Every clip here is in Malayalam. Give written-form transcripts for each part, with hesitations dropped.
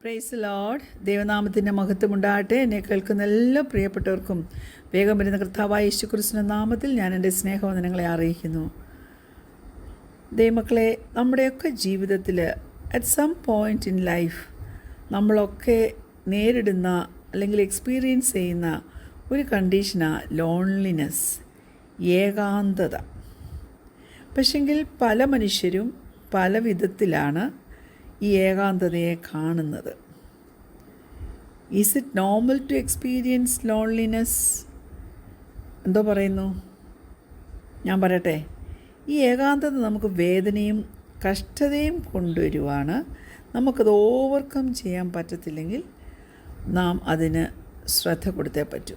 Praise Lord. ദൈവനാമത്തിൻ്റെ മഹത്വമുണ്ടാകട്ടെ. എന്നെ കേൾക്കുന്ന എല്ലാ പ്രിയപ്പെട്ടവർക്കും വേഗം വരുന്ന കർത്താവായ യേശുക്രിസ്തുവിന്റെ നാമത്തിൽ ഞാൻ എൻ്റെ സ്നേഹവന്ദനങ്ങളെ അറിയിക്കുന്നു. ദൈവമക്കളെ, നമ്മുടെയൊക്കെ ജീവിതത്തിൽ at some point in life നമ്മളൊക്കെ നേരിടുന്ന അല്ലെങ്കിൽ എക്സ്പീരിയൻസ് ചെയ്യുന്ന ഒരു കണ്ടീഷനാണ് ലോൺലിനെസ്, ഏകാന്തത. പക്ഷെങ്കിൽ പല മനുഷ്യരും പല വിധത്തിലാണ് ഈ ഏകാന്തതയെ കാണുന്നത്. Is it normal to experience loneliness? എന്തോ പറയുന്നു? ഞാൻ പറയട്ടെ, ഈ ഏകാന്തത നമുക്ക് വേദനയും കഷ്ടതയും കൊണ്ടുവരുവാണ്. നമുക്കത് ഓവർകം ചെയ്യാൻ പറ്റത്തില്ലെങ്കിൽ നാം അതിന് ശ്രദ്ധ കൊടുത്തേ പറ്റൂ.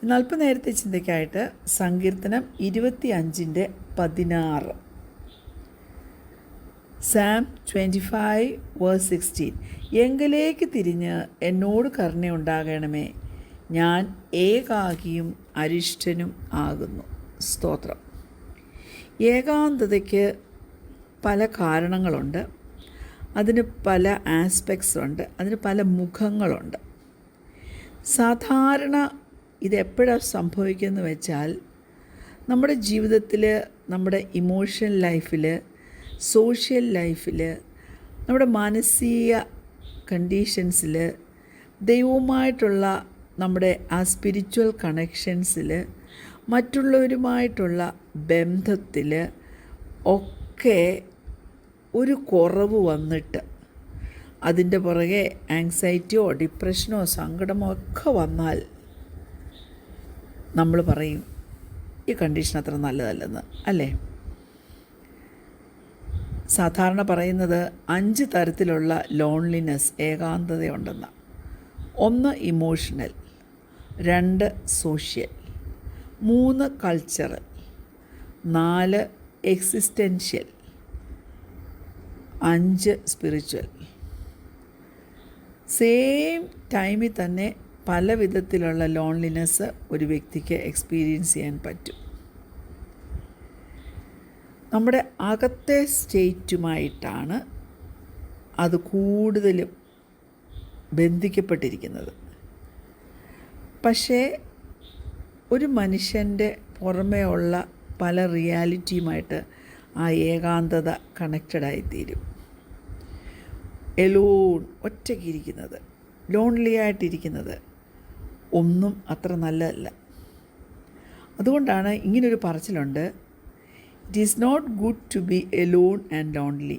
ഇന്ന് അല്പനേരത്തെ ചിന്തയ്ക്കായിട്ട് സങ്കീർത്തനം 25:16, സാം 25:16, എങ്കിലേക്ക് തിരിഞ്ഞ് എന്നോട് കരുണയുണ്ടാകണമേ, ഞാൻ ഏകാകിയും അരിഷ്ടനും ആകുന്നു. സ്തോത്രം. ഏകാന്തതയ്ക്ക് പല കാരണങ്ങളുണ്ട്, അതിന് പല ആസ്പെക്ട്സ് ഉണ്ട്, അതിന് പല മുഖങ്ങളുണ്ട്. സാധാരണ ഇതെപ്പോഴാണ് സംഭവിക്കുന്നതെന്ന് വെച്ചാൽ, നമ്മുടെ ജീവിതത്തിൽ, നമ്മുടെ ഇമോഷണൽ ലൈഫിൽ, സോഷ്യൽ ലൈഫിൽ, നമ്മുടെ മാനസിക കണ്ടീഷൻസിൽ, ദൈവവുമായിട്ടുള്ള നമ്മുടെ ആ സ്പിരിച്വൽ കണക്ഷൻസിൽ, മറ്റുള്ളവരുമായിട്ടുള്ള ബന്ധത്തിൽ ഒക്കെ ഒരു കുറവ് വന്നിട്ട് അതിൻ്റെ പുറകെ ആങ്സൈറ്റിയോ ഡിപ്രഷനോ സങ്കടമോ ഒക്കെ വന്നാൽ നമ്മൾ പറയും ഈ കണ്ടീഷൻ അത്ര നല്ലതല്ലെന്ന്, അല്ലേ? സാധാരണ പറയുന്നത് 5 തരത്തിലുള്ള ലോൺലിനെസ്, ഏകാന്തതയുണ്ടെന്ന്. 1 emotional, 2 social, 3 cultural, 4 existential, 5 spiritual. Same ടൈമിൽ തന്നെ പല വിധത്തിലുള്ള ലോൺലിനെസ് ഒരു വ്യക്തിക്ക് എക്സ്പീരിയൻസ് ചെയ്യാൻ പറ്റും. നമ്മുടെ അകത്തെ സ്റ്റേറ്റുമായിട്ടാണ് അത് കൂടുതലും ബന്ധിക്കപ്പെട്ടിരിക്കുന്നത്. പക്ഷേ ഒരു മനുഷ്യൻ്റെ പുറമേ ഉള്ള പല റിയാലിറ്റിയുമായിട്ട് ആ ഏകാന്തത കണക്റ്റഡായിത്തീരും. എലോൺ, ഒറ്റയ്ക്കിരിക്കുന്നത്, ലോൺലി ആയിട്ടിരിക്കുന്നത് ഒന്നും അത്ര നല്ലതല്ല. അതുകൊണ്ടാണ് ഇങ്ങനൊരു പറച്ചിലുണ്ട്, it is not good to be alone and lonely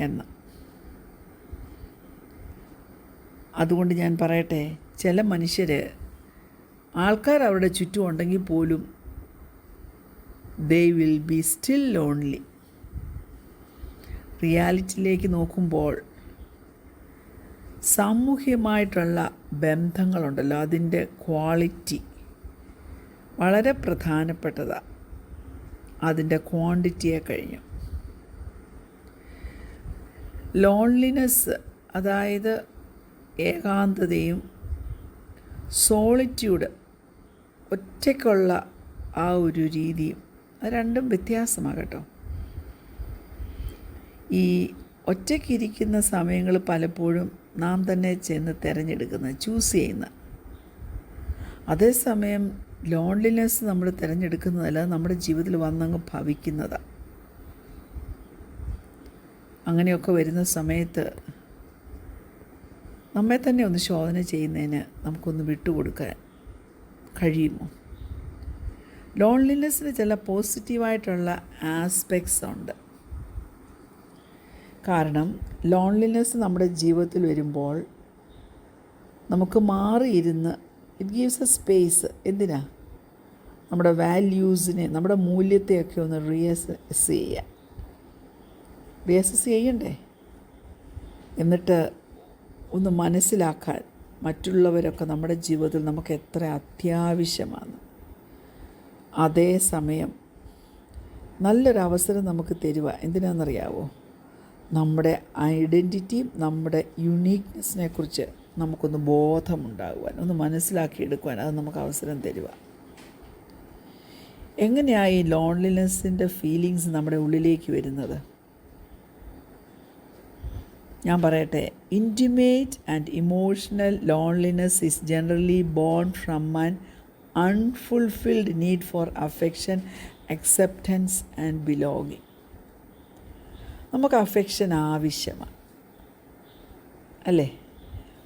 എന്ന്. അതുകൊണ്ട് ഞാൻ പറയട്ടെ, ചില മനുഷ്യർ, ആൾക്കാർ അവരുടെ ചുറ്റും ഉണ്ടെങ്കിൽ പോലും they will be still lonely. റിയാലിറ്റിയിലേക്ക് നോക്കുമ്പോൾ സാമൂഹ്യമായിട്ടുള്ള ബന്ധങ്ങളുണ്ടല്ലോ, അതിൻ്റെ ക്വാളിറ്റി വളരെ പ്രധാനപ്പെട്ടതാണ് അതിൻ്റെ ക്വാണ്ടിറ്റിയെ കഴിഞ്ഞു. ലോൺലിനെസ്, അതായത് ഏകാന്തതയും സോളിറ്റ്യൂഡ്, ഒറ്റയ്ക്കുള്ള ആ ഒരു രീതിയും, അത് രണ്ടും വ്യത്യാസമാണ് കേട്ടോ. ഈ ഒറ്റയ്ക്കിരിക്കുന്ന സമയങ്ങൾ പലപ്പോഴും നാം തന്നെ ചെന്ന് തിരഞ്ഞെടുക്കുന്നത്, ചൂസ് ചെയ്യുന്ന. അതേസമയം ലോൺലിനെസ് നമ്മൾ തിരഞ്ഞെടുക്കുന്നതല്ല, നമ്മുടെ ജീവിതത്തിൽ വന്നങ്ങ് ഭവിക്കുന്നതാണ്. അങ്ങനെയൊക്കെ വരുന്ന സമയത്ത് നമ്മെ തന്നെ ഒന്ന് ശോധന ചെയ്യുന്നതിന് നമുക്കൊന്ന് വിട്ടുകൊടുക്കാൻ കഴിയുമോ? ലോൺലിനെസ്സിന് ചില പോസിറ്റീവായിട്ടുള്ള ആസ്പെക്ട്സ് ഉണ്ട്. കാരണം ലോൺലിനെസ് നമ്മുടെ ജീവിതത്തിൽ വരുമ്പോൾ നമുക്ക് മാറിയിരുന്ന് ഇറ്റ് ഗീവ്സ് എ സ്പേസ്. എന്തിനാ? നമ്മുടെ വാല്യൂസിനെ, നമ്മുടെ മൂല്യത്തെയൊക്കെ ഒന്ന് റീഅസസ് ചെയ്യണ്ടേ? എന്നിട്ട് ഒന്ന് മനസ്സിലാക്കാൻ മറ്റുള്ളവരൊക്കെ നമ്മുടെ ജീവിതത്തിൽ നമുക്ക് എത്ര അത്യാവശ്യമാണ്. അതേസമയം നല്ലൊരവസരം നമുക്ക് തരുക എന്തിനാണെന്നറിയാവോ? നമ്മുടെ ഐഡൻറ്റിറ്റിയും നമ്മുടെ യുണീക്നെസ്സിനെ കുറിച്ച് നമുക്കൊന്ന് ബോധമുണ്ടാകുവാൻ, ഒന്ന് മനസ്സിലാക്കിയെടുക്കുവാൻ അത് നമുക്ക് അവസരം തരുക. എങ്ങനെയാണ് ഈ ലോൺലിനെസ്സിൻ്റെ ഫീലിങ്സ് നമ്മുടെ ഉള്ളിലേക്ക് വരുന്നത്? ഞാൻ പറയട്ടെ, intimate and emotional loneliness is generally bone from an unfulfilled need for affection, acceptance and belonging. നമുക്ക് അഫെക്ഷൻ ആവശ്യമാണ്, അല്ലേ?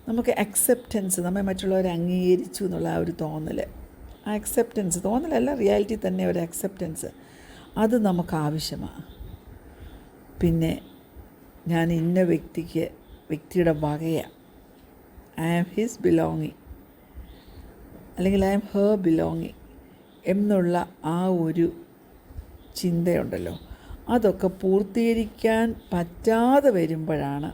നമുക്ക് അക്സെപ്റ്റൻസ്, നമ്മെ മറ്റുള്ളവരെ അംഗീകരിച്ചു എന്നുള്ള ആ ഒരു തോന്നൽ, ആ അക്സെപ്റ്റൻസ്, തോന്നലല്ല, റിയാലിറ്റി തന്നെ ഒരു അക്സെപ്റ്റൻസ്, അത് നമുക്ക് ആവശ്യമാണ്. പിന്നെ ഞാൻ ഇന്ന വ്യക്തിയുടെ വകയാണ്, ഐ ആം ഹിസ് ബിലോങ്ങിങ്, അല്ലെങ്കിൽ ഐ ആം ഹെർ ബിലോങ്ങിങ് എന്നുള്ള ആ ഒരു ചിന്തയുണ്ടല്ലോ, അതൊക്കെ പൂർത്തീകരിക്കാൻ പറ്റാതെ വരുമ്പോഴാണ്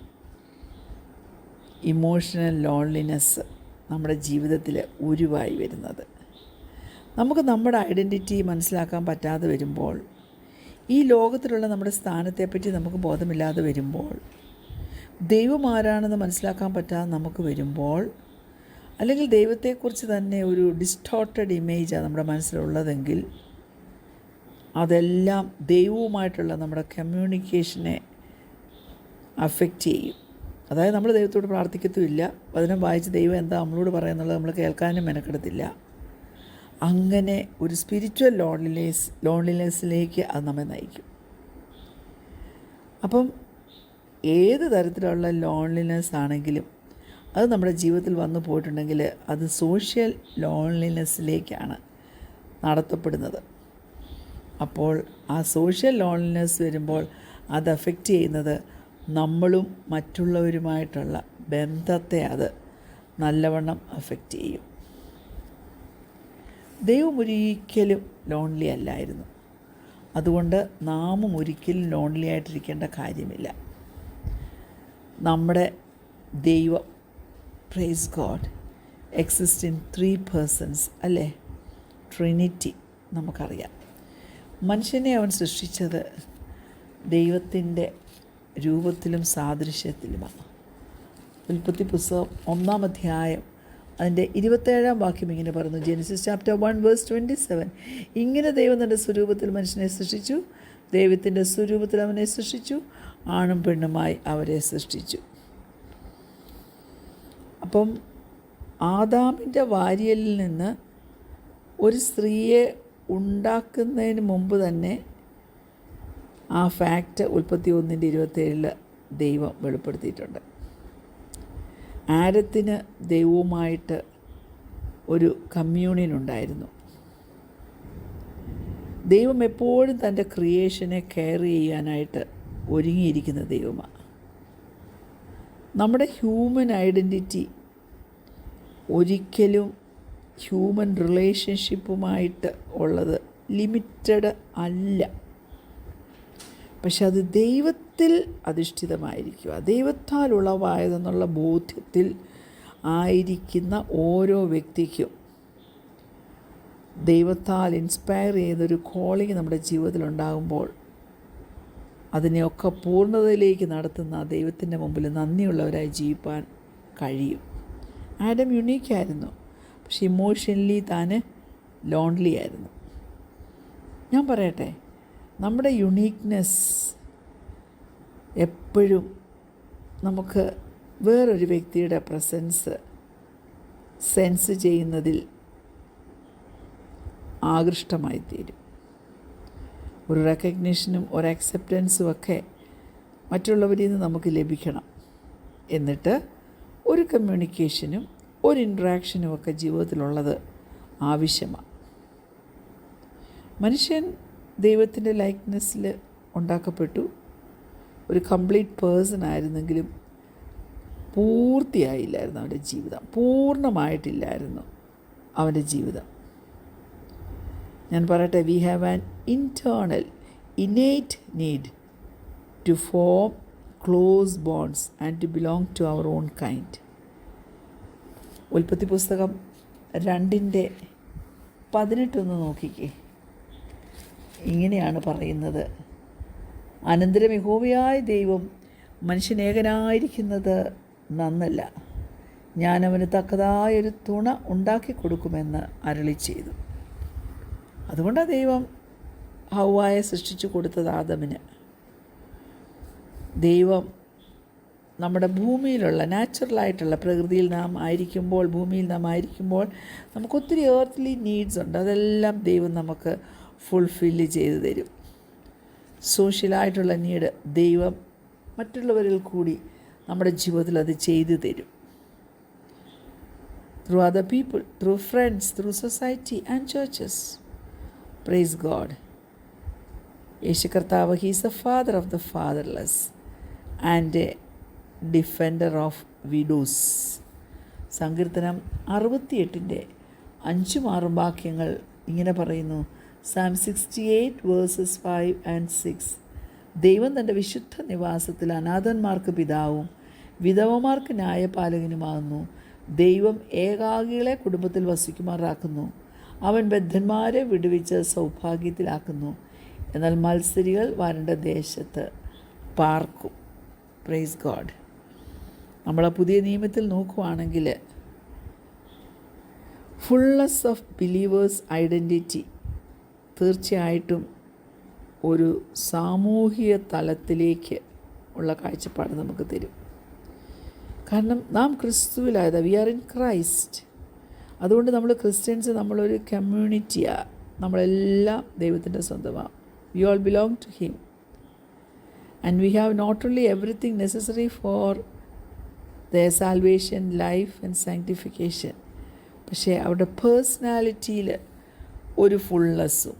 ഇമോഷണൽ ലോൺലിനെസ് നമ്മുടെ ജീവിതത്തിൽ ഉരുവായി വരുന്നത്. നമുക്ക് നമ്മുടെ ഐഡൻറ്റിറ്റി മനസ്സിലാക്കാൻ പറ്റാതെ വരുമ്പോൾ, ഈ ലോകത്തിലുള്ള നമ്മുടെ സ്ഥാനത്തെപ്പറ്റി നമുക്ക് ബോധമില്ലാതെ വരുമ്പോൾ, ദൈവം ആരാണെന്ന് മനസ്സിലാക്കാൻ പറ്റാതെ നമുക്ക് വരുമ്പോൾ, അല്ലെങ്കിൽ ദൈവത്തെക്കുറിച്ച് തന്നെ ഒരു ഡിസ്റ്റോർട്ടഡ് ഇമേജാണ് നമ്മുടെ മനസ്സിലുള്ളതെങ്കിൽ, അതെല്ലാം ദൈവവുമായിട്ടുള്ള നമ്മുടെ കമ്മ്യൂണിക്കേഷനെ അഫക്റ്റ് ചെയ്യും. അതായത് നമ്മൾ ദൈവത്തോട് പ്രാർത്ഥിക്കത്തുമില്ല, വചനം വായിച്ച് ദൈവം എന്താ നമ്മളോട് പറയുന്നുള്ളത് നമ്മൾ കേൾക്കാനും മെനക്കെടത്തില്ല. അങ്ങനെ ഒരു സ്പിരിച്വൽ ലോൺലിനെസ്സിലേക്ക് അത് നമ്മെ നയിക്കും. അപ്പം ഏത് തരത്തിലുള്ള ലോൺലിനെസ് ആണെങ്കിലും അത് നമ്മുടെ ജീവിതത്തിൽ വന്നു പോയിട്ടുണ്ടെങ്കിൽ അത് സോഷ്യൽ ലോൺലിനെസ്സിലേക്കാണ് നടത്തപ്പെടുന്നത്. അപ്പോൾ ആ സോഷ്യൽ ലോൺലിനെസ് വരുമ്പോൾ അത് അഫക്റ്റ് ചെയ്യുന്നത് നമ്മളും മറ്റുള്ളവരുമായിട്ടുള്ള ബന്ധത്തെ അത് നല്ലവണ്ണം അഫക്റ്റ് ചെയ്യും. ദൈവം ഒരിക്കലും ലോൺലി അല്ലായിരുന്നു. അതുകൊണ്ട് നാമും ഒരിക്കലും ലോൺലി ആയിട്ടിരിക്കേണ്ട കാര്യമില്ല. നമ്മുടെ ദൈവം, praise God, exist in 3 persons, അല്ലേ? ട്രിനിറ്റി നമുക്കറിയാം. മനുഷ്യനെ അവൻ സൃഷ്ടിച്ചത് ദൈവത്തിൻ്റെ രൂപത്തിലും സാദൃശ്യത്തിലുമാണ്. ഉൽപ്പത്തി പുസ്തകം 1-ാം അധ്യായം അതിൻ്റെ 27-ാം വാക്യം ഇങ്ങനെ പറയുന്നു, ജെനസിസ് ചാപ്റ്റർ 1:27, ഇങ്ങനെ ദൈവം തൻ്റെ സ്വരൂപത്തിൽ മനുഷ്യനെ സൃഷ്ടിച്ചു, ദൈവത്തിൻ്റെ സ്വരൂപത്തിൽ അവനെ സൃഷ്ടിച്ചു, ആണും പെണ്ണുമായി അവരെ സൃഷ്ടിച്ചു. അപ്പം ആദാമിൻ്റെ വാരിയലിൽ നിന്ന് ഒരു സ്ത്രീയെ ഉണ്ടാക്കുന്നതിന് മുമ്പ് തന്നെ ആ ഫാക്റ്റ് ഉൽപ്പത്തി 1:27 ദൈവം വെളിപ്പെടുത്തിയിട്ടുണ്ട്. ആദത്തിന് ദൈവവുമായിട്ട് ഒരു കമ്മ്യൂണിയൻ ഉണ്ടായിരുന്നു. ദൈവം എപ്പോഴും തൻ്റെ ക്രിയേഷനെ കെയർ ചെയ്യാനായിട്ട് ഒരുങ്ങിയിരിക്കുന്ന ദൈവമാണ്. നമ്മുടെ ഹ്യൂമൻ ഐഡൻറ്റിറ്റി ഒരിക്കലും ഹ്യൂമൻ റിലേഷൻഷിപ്പുമായിട്ട് ഉള്ളത് ലിമിറ്റഡ് അല്ല. പക്ഷെ അത് ദൈവത്തിൽ അധിഷ്ഠിതമായിരിക്കുക, ദൈവത്താൽ ഉളവായതെന്നുള്ള ബോധ്യത്തിൽ ആയിരിക്കുന്ന ഓരോ വ്യക്തിക്കും ദൈവത്താൽ ഇൻസ്പയർ ചെയ്തൊരു കോളിങ് നമ്മുടെ ജീവിതത്തിലുണ്ടാകുമ്പോൾ അതിനെയൊക്കെ പൂർണ്ണതയിലേക്ക് നടത്തുന്ന ദൈവത്തിൻ്റെ മുമ്പിൽ നന്ദിയുള്ളവരായി ജീവിപ്പാൻ കഴിയും. ആഡം യുണീക്കായിരുന്നു, പക്ഷെ ഇമോഷണലി താൻ ലോൺലി ആയിരുന്നു. ഞാൻ പറയട്ടെ, നമ്മുടെ യുണീക്നെസ് എപ്പോഴും നമുക്ക് വേറൊരു വ്യക്തിയുടെ പ്രസൻസ് സെൻസ് ചെയ്യുന്നതിൽ ആകൃഷ്ടമായിത്തീരും. ഒരു റെക്കഗ്നിഷനും ഒരു അക്സെപ്റ്റൻസും ഒക്കെ മറ്റുള്ളവരിൽ നിന്ന് നമുക്ക് ലഭിക്കണം. എന്നിട്ട് ഒരു കമ്മ്യൂണിക്കേഷനും ഒരു ഇൻട്രാക്ഷനും ഒക്കെ ജീവിതത്തിലുള്ളത് ആവശ്യമാണ്. മനുഷ്യൻ ദൈവത്തിൻ്റെ ലൈക്ക്നെസ്സിൽ ഉണ്ടാക്കപ്പെട്ടു, ഒരു കംപ്ലീറ്റ് പേഴ്സൺ ആയിരുന്നെങ്കിലും പൂർത്തിയായില്ലായിരുന്നു അവൻ്റെ ജീവിതം, പൂർണ്ണമായിട്ടില്ലായിരുന്നു അവൻ്റെ ജീവിതം. ഞാൻ പറയട്ടെ, we have an internal innate need to form close bonds and to belong to our own kind. ഉൽപ്പത്തി പുസ്തകം 2:18 നോക്കിക്കേ. ഇങ്ങനെയാണ് പറയുന്നത്, അനന്തരം യഹോവയായ ദൈവം മനുഷ്യനേകനായിരിക്കുന്നത് നന്നല്ല, ഞാൻ അവന് തക്കതായൊരു തുണ ഉണ്ടാക്കി കൊടുക്കുമെന്ന് അരുളി ചെയ്തു. അതുകൊണ്ടാണ് ദൈവം ഹവ്വായെ സൃഷ്ടിച്ചു കൊടുത്തത് ആദമിന്. ദൈവം നമ്മുടെ ഭൂമിയിലുള്ള നാച്ചുറലായിട്ടുള്ള പ്രകൃതിയിൽ നാം ആയിരിക്കുമ്പോൾ, ഭൂമിയിൽ നാം ആയിരിക്കുമ്പോൾ നമുക്കൊത്തിരി ഏർത്ത്ലി നീഡ്സ് ഉണ്ട്. അതെല്ലാം ദൈവം നമുക്ക് ഫുൾഫില്ല് ചെയ്തു തരും. സോഷ്യലായിട്ടുള്ള നീഡ് ദൈവം മറ്റുള്ളവരിൽ കൂടി നമ്മുടെ ജീവിതത്തിൽ അത് ചെയ്തു തരും. Through other people, through friends, through society and churches. Praise God. യേശു കർത്താവ് he's a father of the fatherless and a defender of widows. സങ്കീർത്തനം 68 5ഉം 6ഉം വാക്യങ്ങൾ ഇങ്ങനെ പറയുന്നു. Psalm 68 verses 5 and 6. ദൈവം തൻ്റെ വിശുദ്ധ നിവാസത്തിൽ അനാഥന്മാർക്ക് പിതാവും വിധവമാർക്ക് ന്യായപാലകനുമാകുന്നു. ദൈവം ഏകാകികളെ കുടുംബത്തിൽ വസിക്കുമാറാക്കുന്നു. അവൻ ബദ്ധന്മാരെ വിടുവിച്ച് സൗഭാഗ്യത്തിലാക്കുന്നു. എന്നാൽ മത്സരികൾ വരണ്ട ദേശത്ത് പാർക്കും. Praise God. നമ്മൾ പുതിയ നിയമത്തിൽ നോക്കുവാണെങ്കിൽ ഫുൾനെസ് ഓഫ് ബിലീവേഴ്സ് ഐഡൻറ്റിറ്റി തീർച്ചയായിട്ടും ഒരു സാമൂഹിക തലത്തിലേക്ക് ഉള്ള കാഴ്ചപ്പാട് നമുക്ക് തരും. കാരണം നാം ക്രിസ്തുവിലായത്, വി ആർ ഇൻ ക്രൈസ്റ്റ്. അതുകൊണ്ട് നമ്മൾ ക്രിസ്ത്യൻസ്, നമ്മളൊരു കമ്മ്യൂണിറ്റിയാണ്. നമ്മളെല്ലാം ദൈവത്തിൻ്റെ സ്വന്തമാണ്. We all belong to him and we have not only everything necessary for their salvation, life and sanctification. പക്ഷേ അവരുടെ പേഴ്സണാലിറ്റിയിൽ ഒരു ഫുൾനെസ്സും,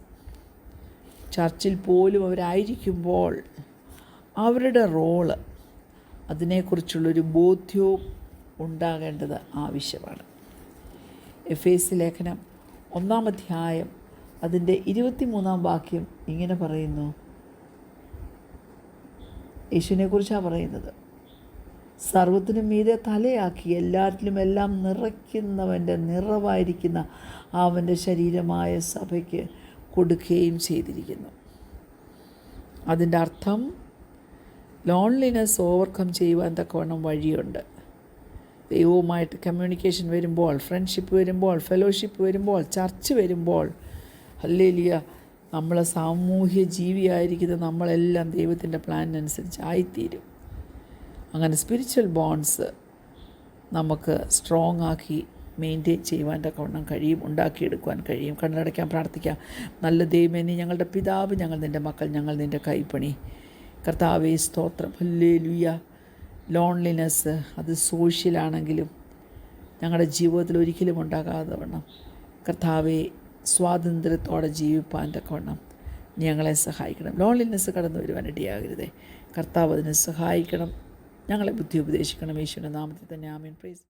ചർച്ചിൽ പോലും അവരായിരിക്കുമ്പോൾ അവരുടെ റോള്, അതിനെക്കുറിച്ചുള്ളൊരു ബോധ്യവും ഉണ്ടാകേണ്ടത് ആവശ്യമാണ്. എഫേസ്യ ലേഖനം 1-ാം അധ്യായം അതിൻ്റെ 23-ാം വാക്യം ഇങ്ങനെ പറയുന്നു. യേശുവിനെക്കുറിച്ചാണ് പറയുന്നത്. സർവ്വത്തിനും മീതെ തലയാക്കി എല്ലാറ്റിലും എല്ലാം നിറയ്ക്കുന്നവൻ്റെ നിറവായിരിക്കുന്ന അവൻ്റെ ശരീരമായ സഭയ്ക്ക് കൊടുക്കുകയും ചെയ്തിരിക്കുന്നു. അതിൻ്റെ അർത്ഥം ലോൺലിനെസ് ഓവർകം ചെയ്യുവാൻ തക്കവണ്ണം വഴിയുണ്ട്. ദൈവവുമായിട്ട് കമ്മ്യൂണിക്കേഷൻ വരുമ്പോൾ, ഫ്രണ്ട്ഷിപ്പ് വരുമ്പോൾ, ഫെലോഷിപ്പ് വരുമ്പോൾ, ചർച്ച് വരുമ്പോൾ, ഹല്ലേലൂയ, നമ്മൾ സാമൂഹ്യ ജീവിയായിരിക്കുന്ന നമ്മളെല്ലാം ദൈവത്തിൻ്റെ പ്ലാനിനനുസരിച്ച് ആയിത്തീരും. അങ്ങനെ സ്പിരിച്വൽ ബോൺസ് നമുക്ക് സ്ട്രോങ് ആക്കി മെയിൻറ്റെയിൻ ചെയ്യുവാൻ തക്കവണ്ണം കഴിയും, ഉണ്ടാക്കിയെടുക്കുവാൻ കഴിയും. കണ്ണടയ്ക്കാൻ പ്രാർത്ഥിക്കാം. നല്ല ദൈവമേ, നീ ഞങ്ങളുടെ പിതാവ്, ഞങ്ങൾ നിൻ്റെ മക്കൾ, ഞങ്ങൾ നിൻ്റെ കൈപ്പണി. കർത്താവേ സ്തോത്രം. ഹല്ലേലൂയ. ലോൺലിനെസ് അത് സോഷ്യലാണെങ്കിലും ഞങ്ങളുടെ ജീവിതത്തിൽ ഒരിക്കലും ഉണ്ടാകാതെ വണ്ണം കർത്താവെ സ്വാതന്ത്ര്യത്തോടെ ജീവിപ്പാൻ തക്കവണ്ണം ഞങ്ങളെ സഹായിക്കണം. ലോൺലിനെസ് കടന്നു വരുവാൻ ഇടയാകരുതേ. കർത്താവ് അതിനെ സഹായിക്കണം. ഞങ്ങളെ ബുദ്ധി ഉപദേശിക്കണം. യേശുവിൻ്റെ നാമത്തിൽ തന്നെ ആമേൻ. പ്രൈസ്.